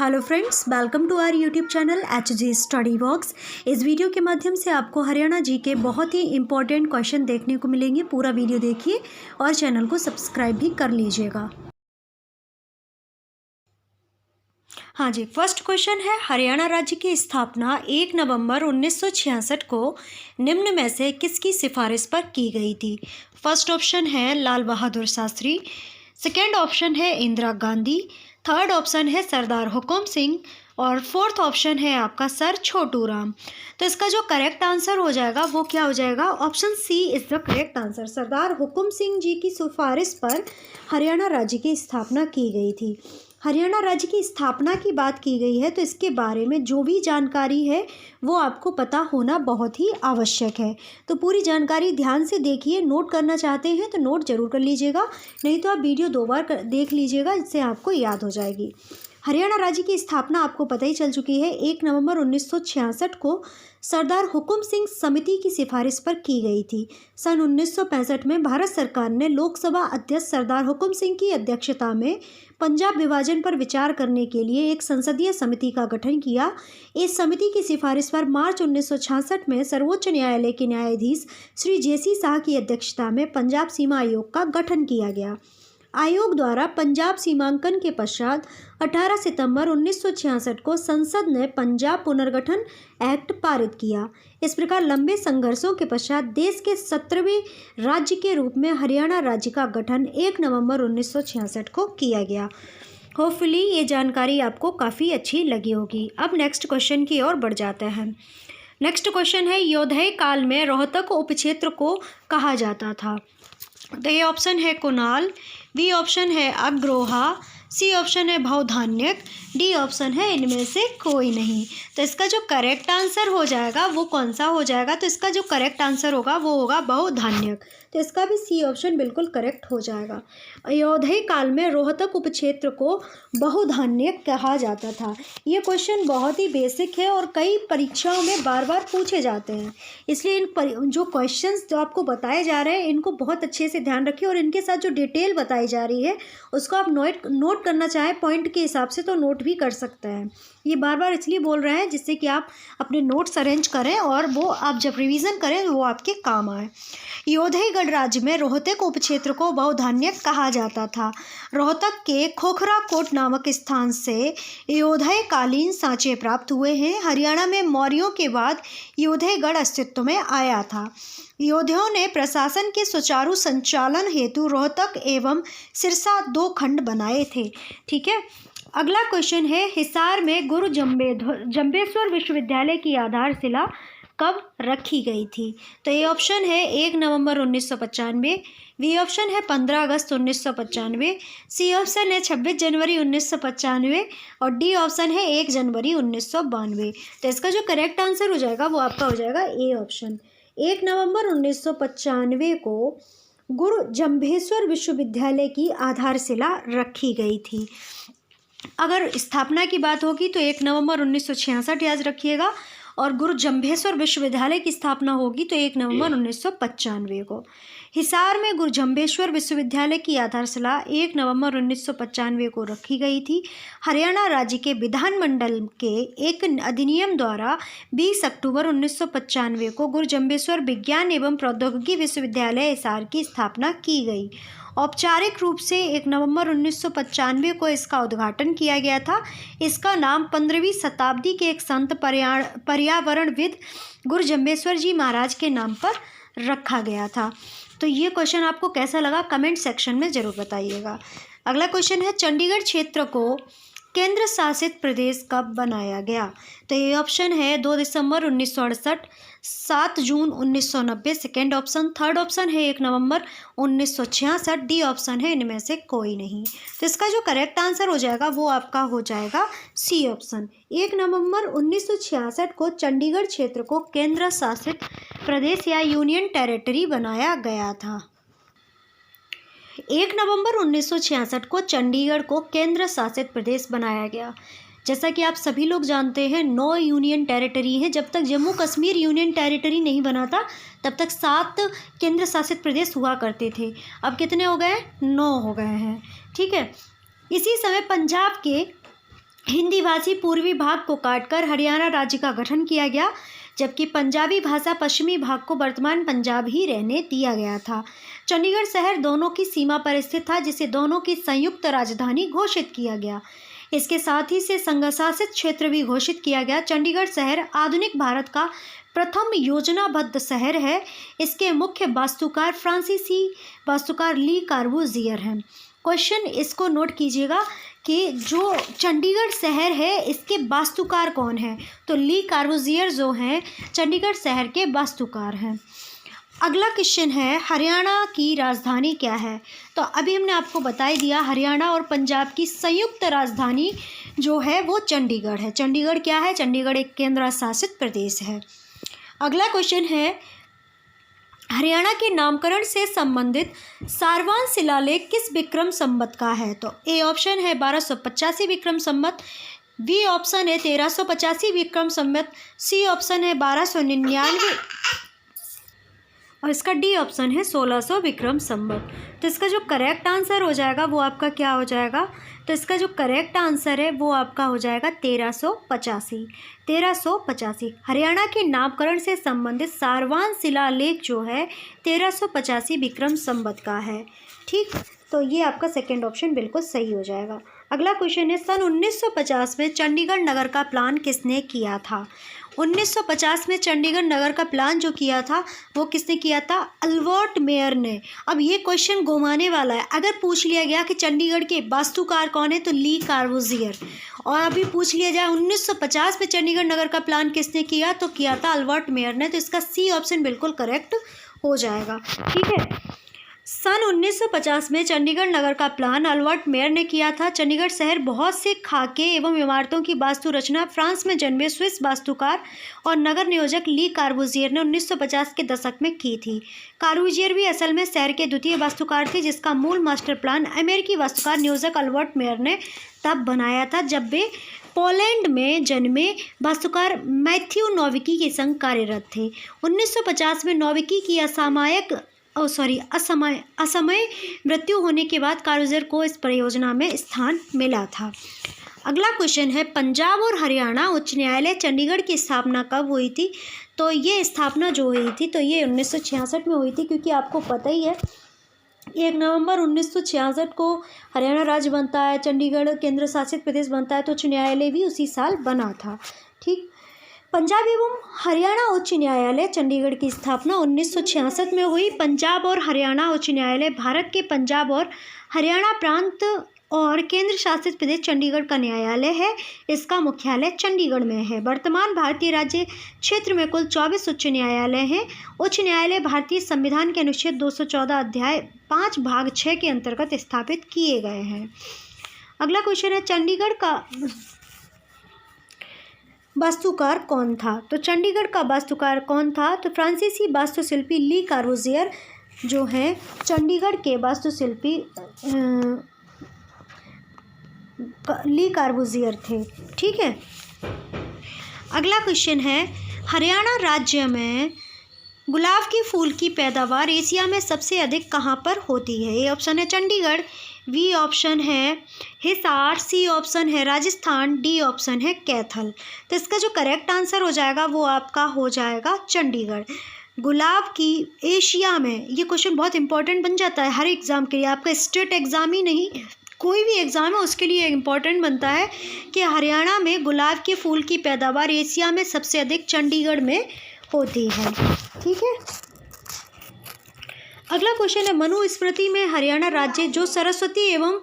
Hello friends, welcome to our YouTube channel HG study box. इस वीडियो के माध्यम से आपको हरियाणा जी के बहुत ही इंपॉर्टेंट क्वेश्चन देखने को मिलेंगे। पूरा वीडियो देखिए और चैनल को सब्सक्राइब भी कर लीजिएगा। हाँ जी, फर्स्ट क्वेश्चन है, हरियाणा राज्य की स्थापना 1 नवंबर 1966 को निम्न में से किसकी सिफारिश पर की गई थी? फर्स्ट ऑप्शन है लाल बहादुर शास्त्री, सेकेंड ऑप्शन है इंदिरा गांधी, थर्ड ऑप्शन है सरदार हुकुम सिंह और फोर्थ ऑप्शन है आपका सर छोटू राम। तो इसका जो करेक्ट आंसर हो जाएगा वो क्या हो जाएगा? Option C is the correct answer. Sardar Hukum Singh ji की सिफारिश पर हरियाणा राज्य की स्थापना की गई थी। हरियाणा राज्य की स्थापना की बात की गई है तो इसके बारे में जो भी जानकारी है वो आपको पता होना बहुत ही आवश्यक है। तो पूरी जानकारी ध्यान से देखिए। नोट करना चाहते हैं तो नोट जरूर कर लीजिएगा, नहीं तो आप वीडियो 2 बार देख लीजिएगा, इससे आपको याद हो जाएगी। हरियाणा राज्य की स्थापना आपको पता ही चल चुकी है। 1 नवंबर 1966 को सरदार हुकुम सिंह समिति की सिफारिश पर की गई थी। सन 1965 में भारत सरकार ने लोकसभा अध्यक्ष सरदार हुकुम सिंह की अध्यक्षता में पंजाब विभाजन पर विचार करने के लिए एक संसदीय समिति का गठन किया। इस समिति की सिफारिश पर मार्च 1966 में सर्वोच्च न्यायालय के न्यायाधीश श्री JC शाह की अध्यक्षता में पंजाब सीमा आयोग का गठन किया गया। आयोग द्वारा पंजाब सीमांकन के पश्चात 18 सितंबर 1966 को संसद ने पंजाब पुनर्गठन एक्ट पारित किया। इस प्रकार लंबे संघर्षों के पश्चात देश के 17वें राज्य के रूप में हरियाणा राज्य का गठन 1 नवंबर 1966 को किया गया। होपफुली ये जानकारी आपको काफ़ी अच्छी लगी होगी। अब नेक्स्ट क्वेश्चन की ओर बढ़ जाते हैं। नेक्स्ट क्वेश्चन है, योद्धे काल में रोहतक उपक्षेत्र को कहा जाता था? तो ये ऑप्शन है कुनाल, बी ऑप्शन है अग्रोहा, सी ऑप्शन है भवधान्यक, डी ऑप्शन है इनमें से कोई नहीं। तो इसका जो करेक्ट आंसर हो जाएगा वो कौन सा हो जाएगा? तो इसका जो करेक्ट आंसर होगा वो होगा बहुधान्यक। तो इसका भी सी ऑप्शन बिल्कुल करेक्ट हो जाएगा। अयोध्या काल में रोहतक उपक्षेत्र को बहुधान्यक कहा जाता था। ये क्वेश्चन बहुत ही बेसिक है और कई परीक्षाओं में बार बार पूछे जाते हैं, इसलिए इन जो क्वेश्चंस जो आपको बताए जा रहे हैं इनको बहुत अच्छे से ध्यान रखिए और इनके साथ जो डिटेल बताई जा रही है उसको आप नोट करना चाहें पॉइंट के हिसाब से तो नोट भी कर सकते हैं। ये बार बार इसलिए बोल रहे हैं जिससे कि आप अपने नोट्स अरेंज करें और वो आप जब रिवीजन करें वो आपके काम आए। योधेगढ़ राज्य में रोहतक उपक्षेत्र को बहुधान्यक कहा जाता था। रोहतक के खोखरा कोट नामक स्थान से योधे कालीन सांचे प्राप्त हुए हैं। हरियाणा में मौर्यों के बाद योधेगढ़ अस्तित्व में आया था। योद्धाओं ने प्रशासन के सुचारू संचालन हेतु रोहतक एवं सिरसा 2 खंड बनाए थे। ठीक है, अगला क्वेश्चन है, हिसार में गुरु जम्बेश्वर विश्वविद्यालय की आधारशिला कब रखी गई थी? तो ये ऑप्शन है 1 नवंबर 1995, बी ऑप्शन है 15 अगस्त 1995, सी ऑप्शन है 26 जनवरी 1995 और डी ऑप्शन है 1 जनवरी 1992। तो इसका जो करेक्ट आंसर हो जाएगा वो आपका हो जाएगा ए ऑप्शन। 1 नवंबर 1995 को गुरु जम्भेश्वर विश्वविद्यालय की आधारशिला रखी गई थी। अगर स्थापना की बात होगी तो 1 नवंबर 1966 याद रखिएगा और गुरु जम्भेश्वर विश्वविद्यालय की स्थापना होगी तो 1 नवंबर 1995 को। हिसार में गुरु जम्भेश्वर विश्वविद्यालय की आधारशिला 1 नवंबर 1995 को रखी गई थी। हरियाणा राज्य के विधानमंडल के एक अधिनियम द्वारा 20 अक्टूबर 1995 को गुरु जम्भेश्वर विज्ञान एवं प्रौद्योगिकी विश्वविद्यालय हिसार की स्थापना की गई। औपचारिक रूप से 1 नवंबर 1995 को इसका उद्घाटन किया गया था। इसका नाम 15वीं शताब्दी के एक संत पर्यावरणविद गुरु जम्भेश्वर जी महाराज के नाम पर रखा गया था। तो ये क्वेश्चन आपको कैसा लगा कमेंट सेक्शन में ज़रूर बताइएगा। अगला क्वेश्चन है, चंडीगढ़ क्षेत्र को केंद्र शासित प्रदेश कब बनाया गया? तो ये ऑप्शन है 2 दिसंबर 1968, 7 जून 1990 सेकेंड ऑप्शन, थर्ड ऑप्शन है 1 नवंबर 1966, डी ऑप्शन है इनमें से कोई नहीं। तो इसका जो करेक्ट आंसर हो जाएगा वो आपका हो जाएगा सी ऑप्शन। 1 नवंबर 1966 को चंडीगढ़ क्षेत्र को केंद्र शासित प्रदेश या यूनियन टेरिटरी बनाया गया था। 1 नवंबर 1966 को चंडीगढ़ को केंद्र शासित प्रदेश बनाया गया। जैसा कि आप सभी लोग जानते हैं 9 यूनियन टेरिटरी हैं। जब तक जम्मू कश्मीर यूनियन टेरिटरी नहीं बना था तब तक 7 केंद्र शासित प्रदेश हुआ करते थे। अब कितने हो गए? 9 हो गए हैं। ठीक है, इसी समय पंजाब के हिंदी भाषी पूर्वी भाग को काटकर हरियाणा राज्य का गठन किया गया, जबकि पंजाबी भाषा पश्चिमी भाग को वर्तमान पंजाब ही रहने दिया गया था। चंडीगढ़ शहर दोनों की सीमा पर स्थित था, जिसे दोनों की संयुक्त राजधानी घोषित किया गया। इसके साथ ही से संघ शासित क्षेत्र भी घोषित किया गया। चंडीगढ़ शहर आधुनिक भारत का प्रथम योजनाबद्ध शहर है। इसके मुख्य वास्तुकार फ्रांसीसी वास्तुकार ली कार्बूजियर हैं। क्वेश्चन इसको नोट कीजिएगा कि जो चंडीगढ़ शहर है इसके वास्तुकार कौन है, तो ली कार्बूजियर जो हैं चंडीगढ़ शहर के वास्तुकार हैं। अगला क्वेश्चन है हरियाणा की राजधानी क्या है, तो अभी हमने आपको बता ही दिया हरियाणा और पंजाब की संयुक्त राजधानी जो है वो चंडीगढ़ है। चंडीगढ़ क्या है, चंडीगढ़ एक केंद्र शासित प्रदेश है। अगला क्वेश्चन है हरियाणा के नामकरण से संबंधित सारवान शिलालेख किस विक्रम संवत का है, तो ए ऑप्शन है 1285 विक्रम संवत, बी ऑप्शन है 1385 विक्रम संवत, सी ऑप्शन है 1299 और इसका डी ऑप्शन है 1600 विक्रम संवत। तो इसका जो करेक्ट आंसर हो जाएगा वो आपका क्या हो जाएगा, तो इसका जो करेक्ट आंसर है वो आपका हो जाएगा 1385। 1385 हरियाणा के नामकरण से संबंधित सारवान शिलालेख जो है 1385 विक्रम संवत का है। ठीक, तो ये आपका सेकेंड ऑप्शन बिल्कुल सही हो जाएगा। अगला क्वेश्चन है सन 1950 में चंडीगढ़ नगर का प्लान किसने किया था। 1950 में चंडीगढ़ नगर का प्लान जो किया था वो किसने किया था, अल्बर्ट मेयर ने। अब ये क्वेश्चन घुमाने वाला है, अगर पूछ लिया गया कि चंडीगढ़ के वास्तुकार कौन है तो ली कार्बूजियर, और अभी पूछ लिया जाए 1950 में चंडीगढ़ नगर का प्लान किसने किया, तो किया था अल्बर्ट मेयर ने। तो इसका सी ऑप्शन बिल्कुल करेक्ट हो जाएगा। ठीक है, सन 1950 में चंडीगढ़ नगर का प्लान अल्बर्ट मेयर ने किया था। चंडीगढ़ शहर बहुत से खाके एवं इमारतों की वास्तु रचना फ्रांस में जन्मे स्विस वास्तुकार और नगर नियोजक ली कार्बूजियर ने 1950 के दशक में की थी। कार्बूजियर भी असल में शहर के द्वितीय वास्तुकार थे, जिसका मूल मास्टर प्लान अमेरिकी वास्तुकार नियोजक अल्बर्ट मेयर ने तब बनाया था जब वे पोलैंड में जन्मे वास्तुकार मैथ्यू नोविकी के संग कार्यरत थे। 1950 में नोविकी की असमय मृत्यु होने के बाद कार्बूजियर को इस परियोजना में स्थान मिला था। अगला क्वेश्चन है पंजाब और हरियाणा उच्च न्यायालय चंडीगढ़ की स्थापना कब हुई थी, तो ये स्थापना जो हुई थी तो ये 1966 में हुई थी, क्योंकि आपको पता ही है 1 नवंबर 1966 को हरियाणा राज्य बनता है, चंडीगढ़ केंद्र शासित प्रदेश बनता है, तो उच्च न्यायालय भी उसी साल बना था। ठीक, पंजाब एवं हरियाणा उच्च न्यायालय चंडीगढ़ की स्थापना 1966 में हुई। पंजाब और हरियाणा उच्च न्यायालय भारत के पंजाब और हरियाणा प्रांत और केंद्र शासित प्रदेश चंडीगढ़ का न्यायालय है। इसका मुख्यालय चंडीगढ़ में है। वर्तमान भारतीय राज्य क्षेत्र में कुल 24 उच्च न्यायालय हैं। उच्च न्यायालय भारतीय संविधान के अनुच्छेद 214 अध्याय 5 भाग 6 के अंतर्गत स्थापित किए गए हैं। अगला क्वेश्चन है चंडीगढ़ का वास्तुकार कौन था, तो चंडीगढ़ का वास्तुकार कौन था, तो फ्रांसीसी वास्तुशिल्पी ली कार्बूजियर जो हैं चंडीगढ़ के वास्तुशिल्पी ली कार्बूजियर थे। ठीक है, अगला क्वेश्चन है हरियाणा राज्य में गुलाब के फूल की पैदावार एशिया में सबसे अधिक कहाँ पर होती है। ए ऑप्शन है चंडीगढ़, बी ऑप्शन है हिसार, सी ऑप्शन है राजस्थान, डी ऑप्शन है कैथल। तो इसका जो करेक्ट आंसर हो जाएगा वो आपका हो जाएगा चंडीगढ़। गुलाब की एशिया में, ये क्वेश्चन बहुत इंपॉर्टेंट बन जाता है हर एग्ज़ाम के लिए, आपका स्टेट एग्ज़ाम ही नहीं कोई भी एग्ज़ाम है उसके लिए इम्पॉर्टेंट बनता है कि हरियाणा में गुलाब के फूल की पैदावार एशिया में सबसे अधिक चंडीगढ़ में होती है। ठीक है, अगला क्वेश्चन है मनुस्मृति में हरियाणा राज्य जो सरस्वती एवं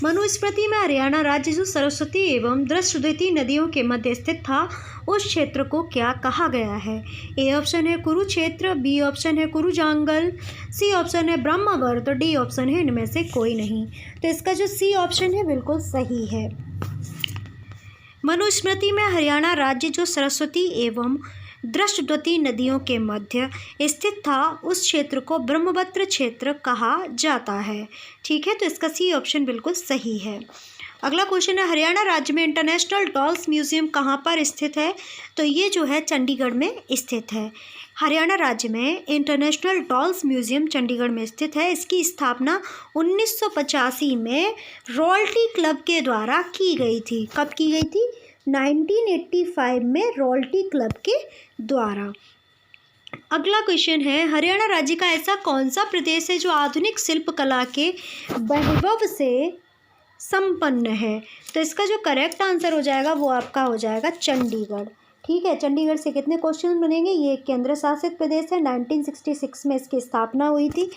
मनुस्मृति में हरियाणा राज्य जो सरस्वती एवं दृष्टद्वती नदियों के मध्य स्थित था उस क्षेत्र को क्या कहा गया है। ए ऑप्शन है कुरुक्षेत्र, बी ऑप्शन है कुरुजांगल, सी ऑप्शन है ब्रह्मवर्त, डी ऑप्शन है इनमें से कोई नहीं। तो इसका जो सी ऑप्शन है बिल्कुल सही है। मनुस्मृति में हरियाणा राज्य जो सरस्वती एवं दृष्टद्वती नदियों के मध्य स्थित था उस क्षेत्र को ब्रह्मवत्र क्षेत्र कहा जाता है। ठीक है, तो इसका सी ऑप्शन बिल्कुल सही है। अगला क्वेश्चन है हरियाणा राज्य में इंटरनेशनल डॉल्स म्यूजियम कहाँ पर स्थित है? तो ये जो है चंडीगढ़ में स्थित है। हरियाणा राज्य में इंटरनेशनल डॉल्स म्यूजियम चंडीगढ़ में स्थित है। इसकी स्थापना 1985 में रॉयल्टी क्लब के द्वारा की गई थी। कब की गई थी? 1985 में रॉयल्टी क्लब के द्वारा। अगला क्वेश्चन है हरियाणा राज्य का ऐसा कौन सा प्रदेश है जो आधुनिक शिल्प कला के वैभव से संपन्न है? तो इसका जो करेक्ट आंसर हो जाएगा वो आपका हो जाएगा चंडीगढ़। ठीक है, चंडीगढ़ से कितने क्वेश्चन बनेंगे? ये एक केंद्र शासित प्रदेश है, 1966 में इसकी स्थापना हुई थी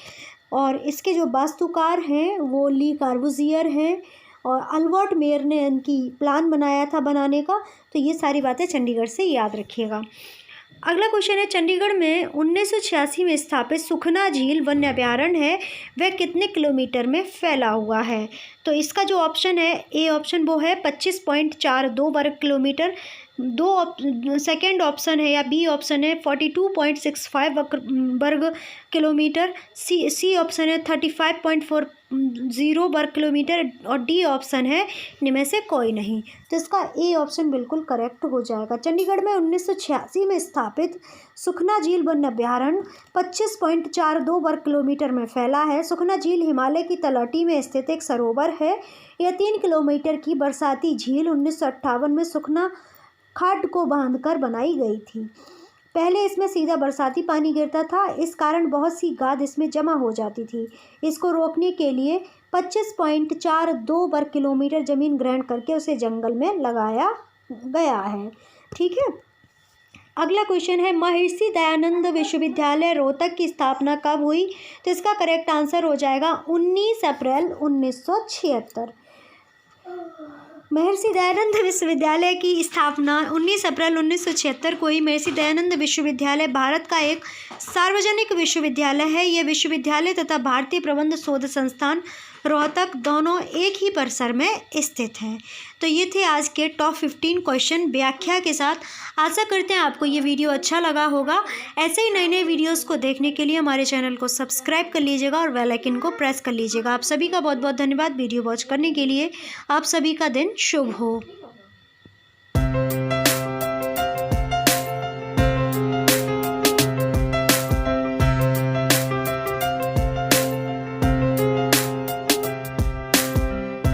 और इसके जो वास्तुकार हैं वो ली कार्बूजियर हैं और अल्बर्ट मेयर ने इनकी प्लान बनाया था बनाने का। तो ये सारी बातें चंडीगढ़ से याद रखिएगा। अगला क्वेश्चन है चंडीगढ़ में 1986 में स्थापित सुखना झील वन्य अभयारण्य है वह कितने किलोमीटर में फैला हुआ है? तो इसका जो ऑप्शन है ए ऑप्शन वो है 25.42 वर्ग किलोमीटर, सेकेंड ऑप्शन है या बी ऑप्शन है 42.65 वर्ग किलोमीटर, सी ऑप्शन है 35.40 वर्ग किलोमीटर और डी ऑप्शन है इनमें से कोई नहीं। तो इसका ए ऑप्शन बिल्कुल करेक्ट हो जाएगा। चंडीगढ़ में 1986 में स्थापित सुखना झील वन्य अभयारण्य 25.42 वर्ग किलोमीटर में फैला है। सुखना झील हिमालय की तलहटी में स्थित एक सरोवर है। यह 3 किलोमीटर की बरसाती झील 1958 में सुखना खाड को बांधकर बनाई गई थी। पहले इसमें सीधा बरसाती पानी गिरता था, इस कारण बहुत सी गाद इसमें जमा हो जाती थी। इसको रोकने के लिए 25.42 वर्ग किलोमीटर जमीन ग्रहण करके उसे जंगल में लगाया गया है। ठीक है, अगला क्वेश्चन है महर्षि दयानंद विश्वविद्यालय रोहतक की स्थापना कब हुई? तो इसका करेक्ट आंसर हो जाएगा 19 अप्रैल 1976। महर्षि दयानंद विश्वविद्यालय की स्थापना 19 अप्रैल 1976 को ही। महर्षि दयानंद विश्वविद्यालय भारत का एक सार्वजनिक विश्वविद्यालय है। यह विश्वविद्यालय तथा भारतीय प्रबंध शोध संस्थान रोहतक दोनों एक ही परिसर में स्थित हैं। तो ये थे आज के टॉप 15 क्वेश्चन व्याख्या के साथ। आशा करते हैं आपको ये वीडियो अच्छा लगा होगा। ऐसे ही नए नए वीडियोस को देखने के लिए हमारे चैनल को सब्सक्राइब कर लीजिएगा और बेल आइकन को प्रेस कर लीजिएगा। आप सभी का बहुत बहुत धन्यवाद वीडियो वॉच करने के लिए। आप सभी का दिन शुभ हो।